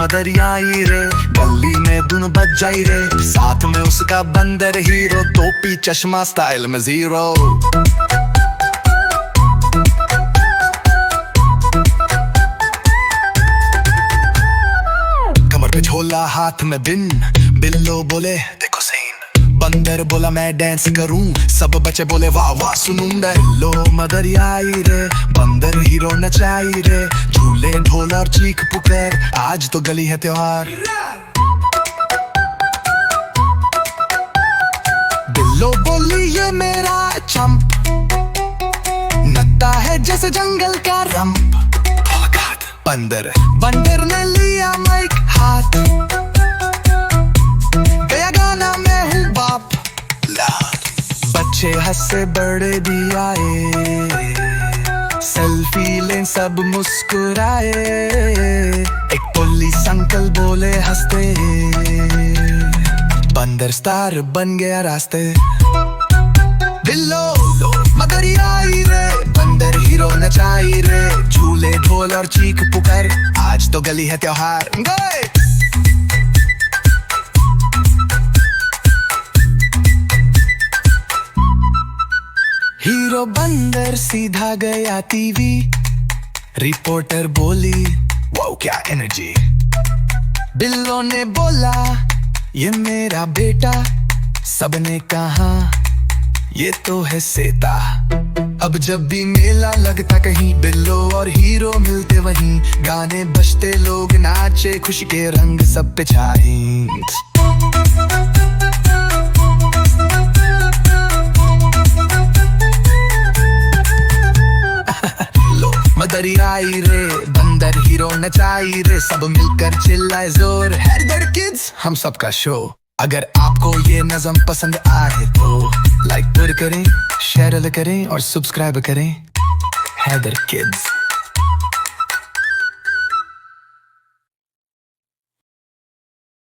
मदरियाई रे, गली में धुन बज जाई रे, साथ में उसका बंदर हीरो, टोपी चश्मा स्टाइल में जीरो। कमर पे झोला हाथ में बिन, बिल्लो बोले देखो सीन, बंदर बोला मैं डांस करूं, सब बच्चे बोले वाह वाह सुनूं। बिल्लो मदरियाई रे, बंदर हीरो नचाई रे, झूले ढोल और चीख पुकार, आज तो गली है त्योहार। बिल्लो बोली ये मेरा चंप, नत्ता है जैसे जंगल का रंप। बंदर ने लिया माइक हाथ, गया गाना मैं हूँ बाप। बच्चे हंसे बड़े भी आए, सेल्फी लें सब मुस्कुराए, एक पुलिस अंकल बोले हंसते, बंदर स्टार बन गया रास्ते। बिल्लो मदरियाई रे, बंदर हीरो नचाई रे, झूले ढोल और चीख पुकार, आज तो गली है त्योहार। गए हीरो बंदर सीधा गया टीवी, रिपोर्टर बोली वाओ क्या एनर्जी। बिल्लो ने बोला ये मेरा बेटा, सबने कहा ये तो है सेता। अब जब भी मेला लगता कहीं, बिल्लो और हीरो मिलते वहीं, गाने बजते लोग नाचे, खुशी के रंग सब पे छाए। लो मदरियाई रे, बंदर हीरो नचाई रे, सब मिलकर चिल्लाए जोर, हैदर किड्स हम सबका शो। अगर आपको ये नज़म पसंद आए तो लाइक करें, शेयर करें और सब्सक्राइब करें। हैदर किड्स।